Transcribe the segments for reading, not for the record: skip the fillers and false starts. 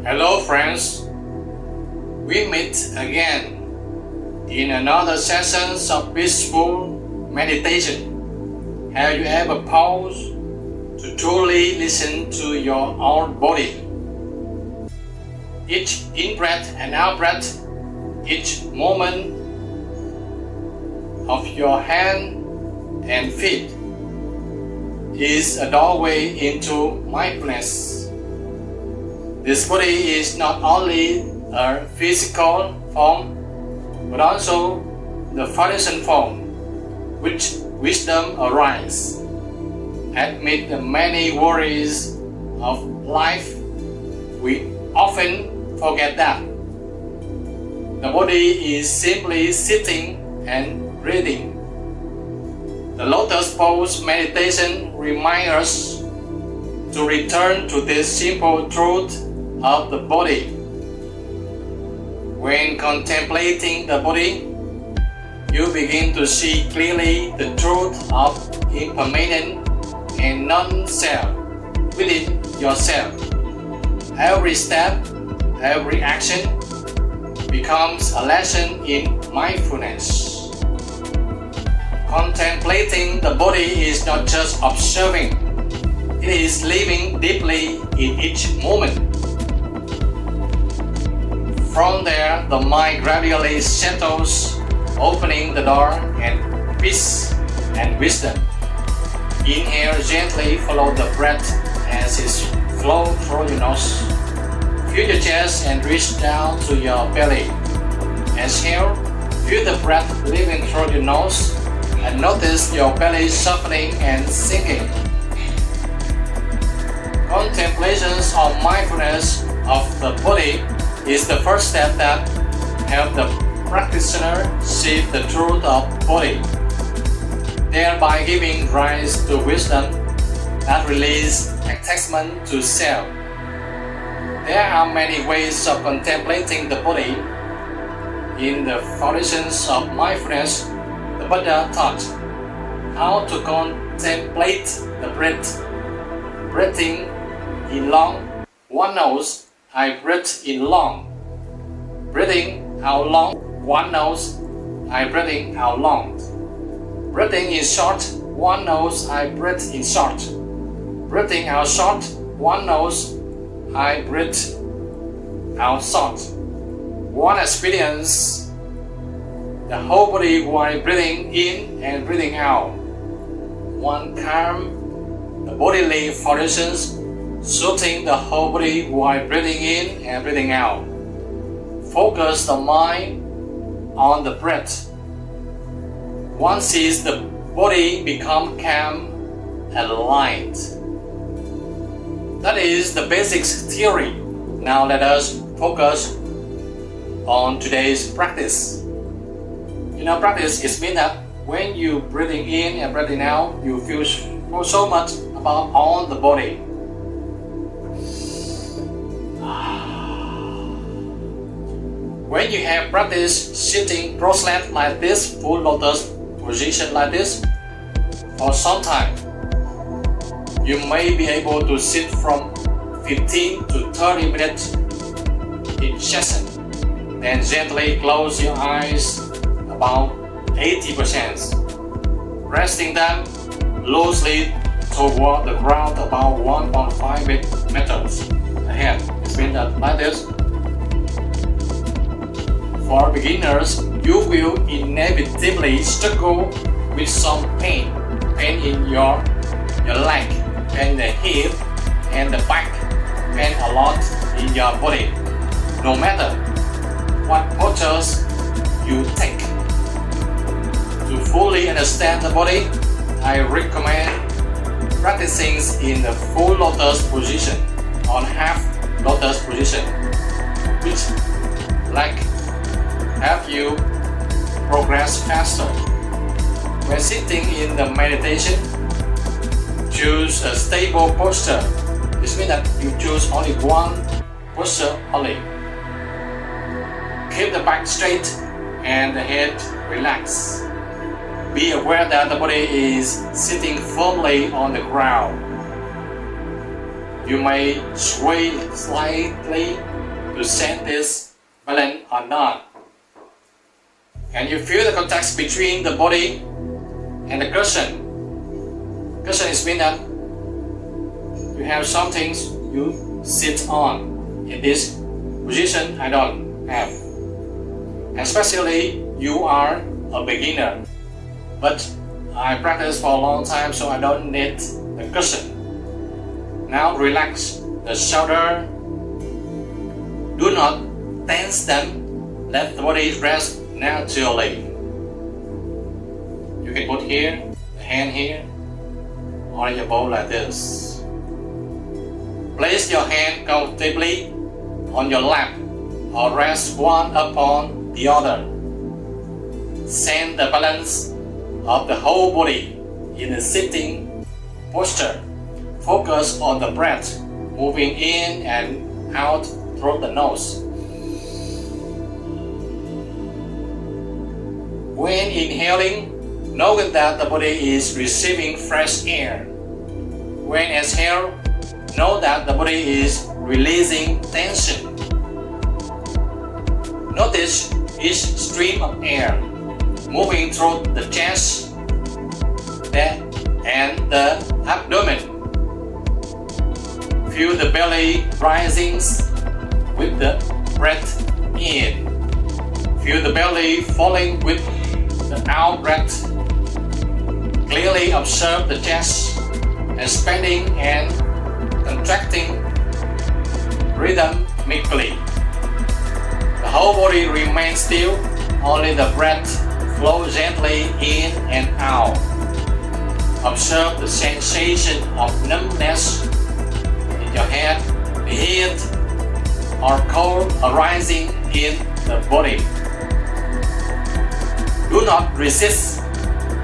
Hello friends, we meet again in another session of peaceful meditation. Have you ever paused to truly listen to your own body? Each in-breath and out-breath, each moment of your hand and feet is a doorway into mindfulness. This body is not only a physical form, but also the foundation form which wisdom arises. Amid the many worries of life, we often forget that the body is simply sitting and breathing. The Lotus Pose meditation reminds us to return to this simple truth of the body. When contemplating the body, you begin to see clearly the truth of impermanent and non-self within yourself. Every step, every action becomes a lesson in mindfulness. Contemplating the body is not just observing, it is living deeply in each moment. From there, the mind gradually settles, opening the door and peace and wisdom. Inhale gently, follow the breath as it flows through your nose. Feel your chest and reach down to your belly. Exhale, feel the breath leaving through your nose and notice your belly softening and sinking. Contemplations or mindfulness of the body is the first step that helps the practitioner see the truth of body, thereby giving rise to wisdom that releases attachment to self. There are many ways of contemplating the body. In the foundations of mindfulness, the Buddha taught how to contemplate the breath. Breathing in long, one nose, I breathe in long. Breathing out long, one nose, I breathing out long. Breathing in short, one nose, I breathe in short. Breathing out short, one nose, I breathe out short. One experience the whole body while breathing in and breathing out. One calm the bodily foundations, soothing the whole body while breathing in and breathing out. Focus the mind on the breath. One sees the body become calm and light. That is the basic theory. Now let us focus on today's practice. Practice is mean that when you breathing in and breathing out, you feel so much about all the body. When you have practiced sitting cross-legged like this, full lotus position like this, for some time, you may be able to sit from 15 to 30 minutes in session. Then gently close your eyes about 80%, resting them loosely toward the ground about 1.5 meters ahead. It means that like this. For beginners, you will inevitably struggle with some pain in your leg, pain in the hip and the back, pain a lot in your body. No matter what postures you take. To fully understand the body, I recommend practicing in the full lotus position or half lotus position, which help you progress faster. When sitting in the meditation, choose a stable posture. This means that you choose only one posture only. Keep the back straight and the head relaxed. Be aware that the body is sitting firmly on the ground. You may sway slightly to sense this balance or not. Can you feel the contact between the body and the cushion? Cushion is mean that you have some things you sit on. In this position, I don't have. Especially you are a beginner, but I practice for a long time, so I don't need the cushion. Now relax the shoulder. Do not tense them. Let the body rest naturally. You can put here, the hand here, or your bowl like this. Place your hand comfortably on your lap or rest one upon the other. Send the balance of the whole body in a sitting posture. Focus on the breath moving in and out through the nose. When inhaling, knowing that the body is receiving fresh air. When exhale, know that the body is releasing tension. Notice each stream of air moving through the chest and the abdomen. Feel the belly rising with the breath in. Feel the belly falling with the out breath. Clearly observe the chest expanding and contracting rhythmically. The whole body remains still, only the breath flows gently in and out. Observe the sensation of numbness in your head, the heat or cold arising in the body. Do not resist,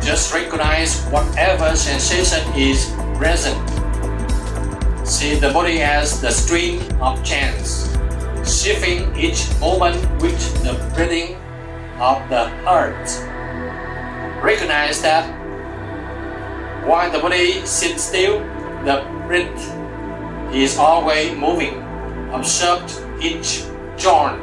just recognize whatever sensation is present. See the body as the stream of chance, shifting each moment with the breathing of the heart. Recognize that while the body sits still, the breath is always moving. Observe each joint,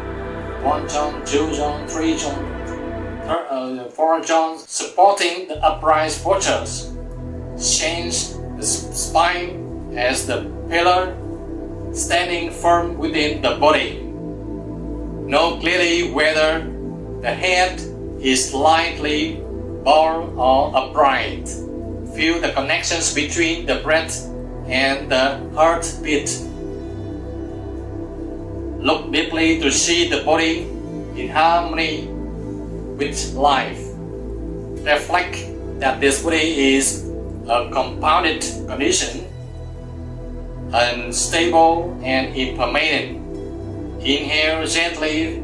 1 joint, 2 joint, 3 joint, 4 joints supporting the upright postures. Change the spine as the pillar standing firm within the body. Know clearly whether the head is slightly bowed or upright. Feel the connections between the breath and the heartbeat. Look deeply to see the body in harmony with life. Reflect that this body is a compounded condition, unstable and impermanent. Inhale gently,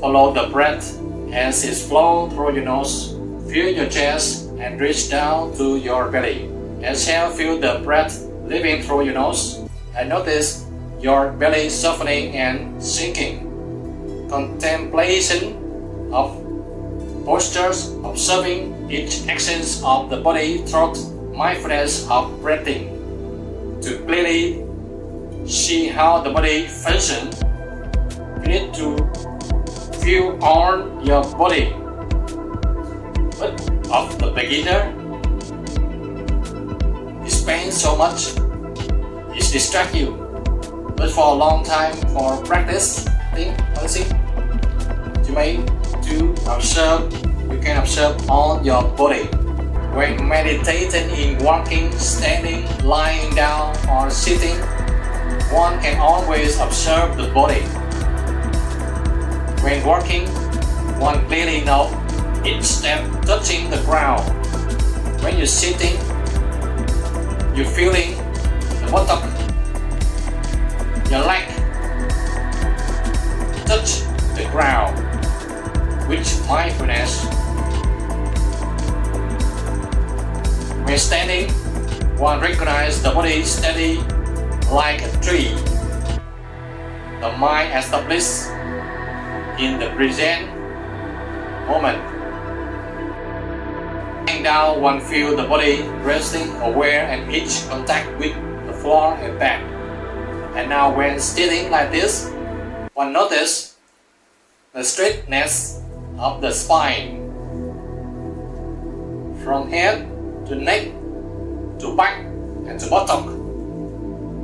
follow the breath as it flows through your nose. Feel your chest and reach down to your belly. Exhale, feel the breath leaving through your nose and notice your belly softening and sinking. Contemplation of postures, observing each action of the body through mindfulness of breathing. To clearly see how the body functions, you need to feel on your body. But of the beginner, you spend so much, it distracts you. But for a long time, for practice, you may you can observe on your body. When meditating in walking, standing, lying down or sitting, one can always observe the body. When walking, one clearly knows each step touching the ground. When you're sitting, you're feeling the buttock, your leg touch the ground. With mindfulness, when standing, one recognizes the body steady like a tree. The mind established in the present moment. Lying down, one feels the body resting, aware and each contact with the floor and back. And now when sitting like this, one notice the straightness of the spine from head to neck to back and to bottom,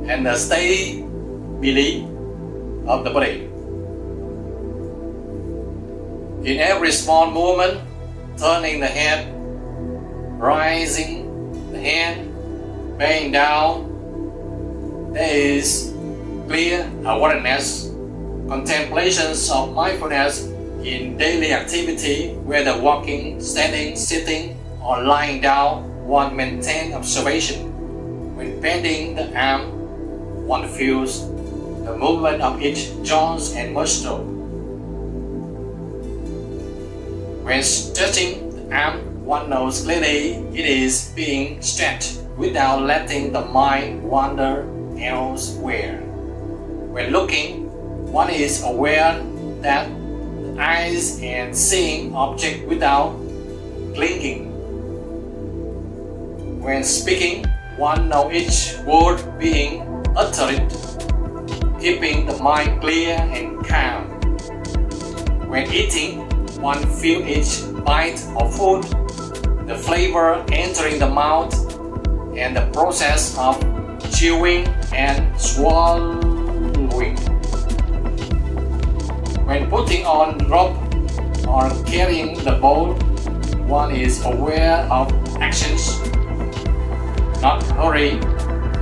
and the stability of the body. In every small movement, turning the head, rising the hand, bending down, there is clear awareness, contemplations of mindfulness in daily activity, whether walking, standing, sitting, or lying down. One maintains observation. When bending the arm, one feels the movement of each joint and muscle. When stretching the arm, one knows clearly it is being stretched without letting the mind wander elsewhere. When looking, one is aware that the eyes and seeing object without clinging. When speaking, one knows each word being uttered, keeping the mind clear and calm. When eating, one feels each bite of food, the flavor entering the mouth, and the process of chewing and swallowing. When putting on rope or carrying the bowl, one is aware of actions, not hurried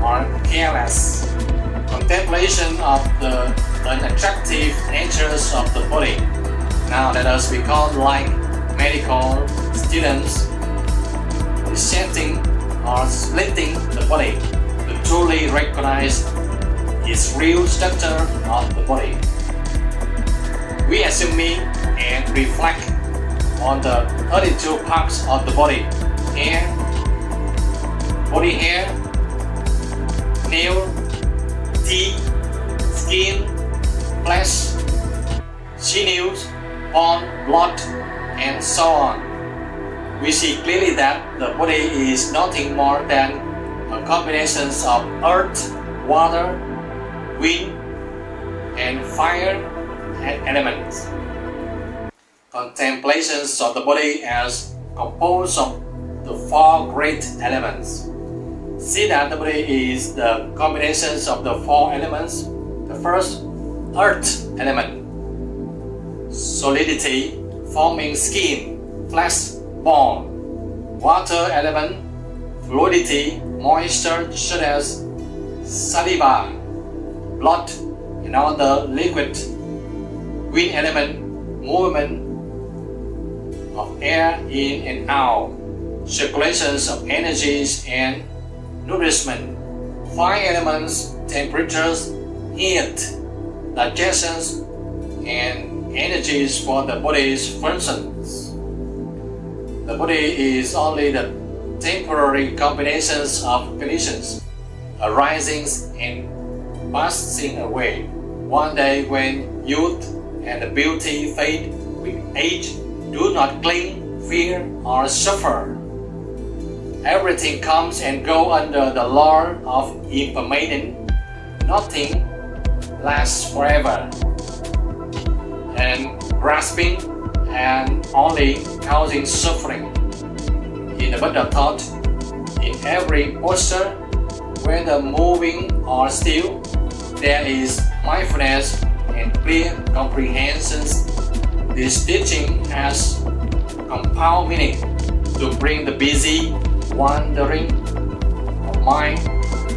or careless. Contemplation of the unattractive natures of the body. Now let us become like medical students, dissecting or splitting the body to truly recognize its real structure of the body. We assume and reflect on the 32 parts of the body: hair, body hair, nail, teeth, skin, flesh, sinews, bone, blood, and so on. We see clearly that the body is nothing more than a combination of earth, water, wind, and fire elements. Contemplations of the body as composed of the four great elements. See that the body is the combinations of the four elements. The first, earth element, solidity, forming skin, flesh, bone. Water element, fluidity, moisture such as saliva, blood, and other liquid. Wind element, movement of air in and out, circulations of energies and nourishment. Fire elements, temperatures, heat, digestion, and energies for the body's functions. The body is only the temporary combinations of conditions, arising and passing away. One day when youth and beauty fade with age, do not cling, fear, or suffer. Everything comes and goes under the law of impermanence. Nothing lasts forever. And grasping and only causing suffering. In the Buddha thought, in every posture, whether moving or still, there is mindfulness and clear comprehension. This teaching has compound meaning to bring the busy, wandering of mind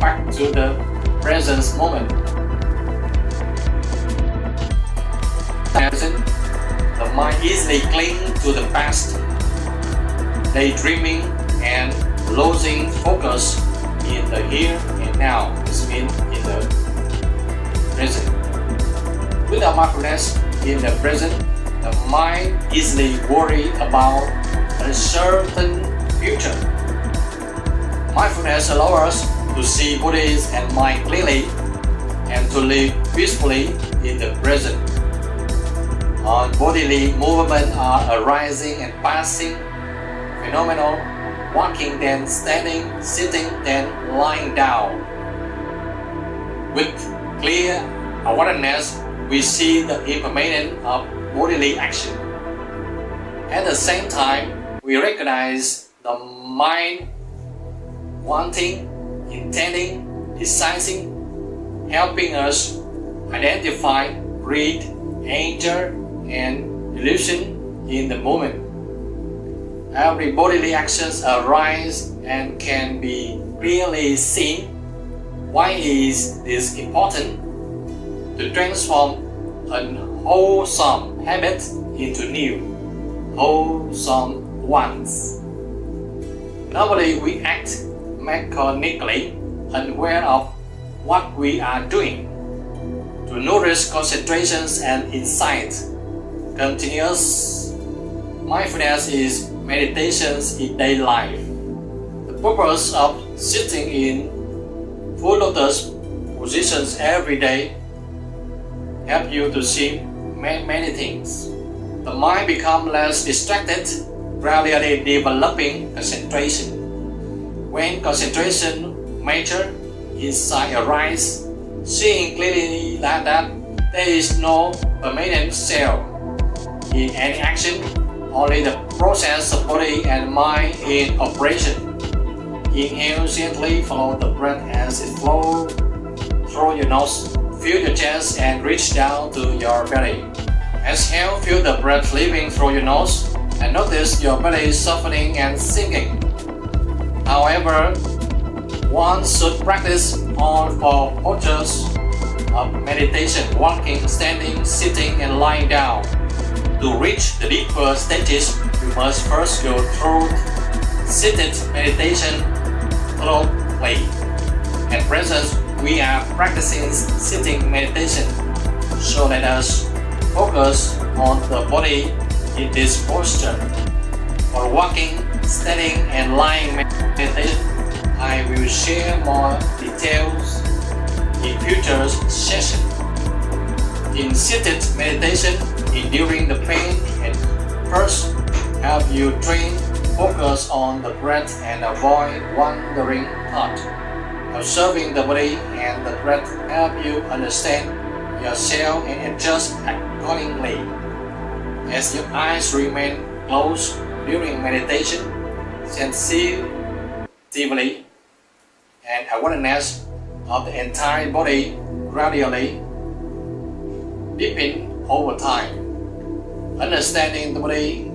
back to the present moment. The mind easily clings to the past, daydreaming and losing focus in the here and now. This means in the present. Without mindfulness in the present, the mind easily worries about a certain future. Mindfulness allows us to see bodies and mind clearly and to live peacefully in the present. All bodily movements are arising and passing, phenomenal, walking then standing, sitting then lying down. With clear awareness, we see the impermanence of bodily action. At the same time, we recognize the mind wanting, intending, deciding, helping us identify greed, anger, and illusion in the moment. Every bodily actions arise and can be clearly seen. Why is this important? To transform unwholesome habits into new, wholesome ones. Normally we act mechanically, unaware of what we are doing. To nourish concentrations and insight, continuous mindfulness is meditations in daily life. The purpose of sitting in full lotus positions every day help you to see many things. The mind becomes less distracted, gradually developing concentration. When concentration mature, insight arises, seeing clearly that there is no permanent self in any action, only the process of body and mind in operation. Inhale gently, follow the breath as it flows through your nose. Feel your chest and reach down to your belly. Exhale, feel the breath leaving through your nose and notice your belly softening and sinking. However, one should practice all four postures of meditation: walking, standing, sitting, and lying down. To reach the deeper stages, you must first go through seated meditation thoroughly. At present, we are practicing sitting meditation, so let us focus on the body in this posture. For walking, standing, and lying meditation, I will share more details in future sessions. In seated meditation, enduring the pain and first help you train focus on the breath and avoid wandering thought. Observing the body and the breath help you understand yourself and adjust accordingly. As your eyes remain closed during meditation, sensitively and awareness of the entire body gradually deepen over time. Understanding the body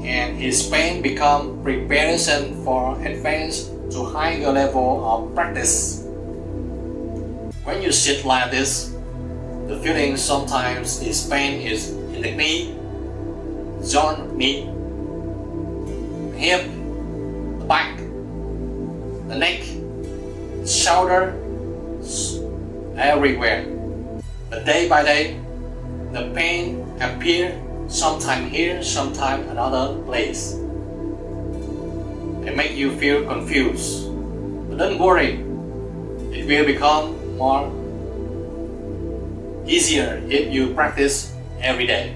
and its pain become preparation for advance to higher level of practice. When you sit like this, the feeling sometimes is pain is in the knee, joint knee, hip, the back, the neck, the shoulder, everywhere. But day by day, the pain appears sometime here, sometime another place. It make you feel confused. But don't worry, it will become more easier if you practice every day.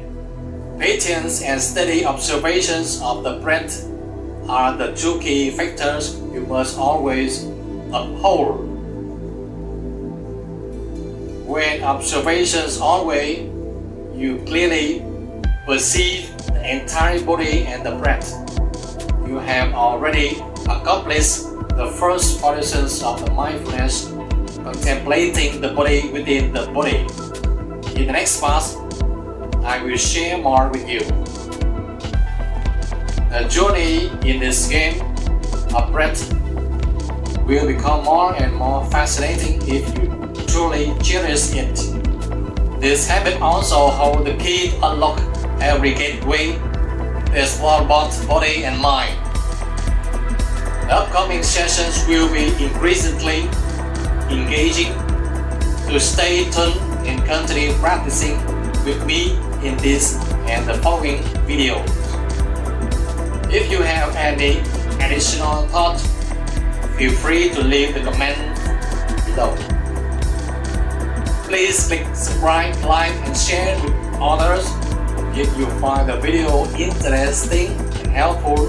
Patience and steady observations of the breath are the two key factors you must always uphold. When observations always, you clearly perceive the entire body and the breath. You have already accomplished the first portions of the mindfulness, contemplating the body within the body. In the next part, I will share more with you. The journey in this game of breath will become more and more fascinating if you truly cherish it. This habit also holds the key to unlock every gateway to explore both body and mind. The upcoming sessions will be increasingly engaging. To stay tuned and continue practicing with me in this and the following video. If you have any additional thoughts, feel free to leave the comment below. Please click subscribe, like, and share with others if you find the video interesting and helpful.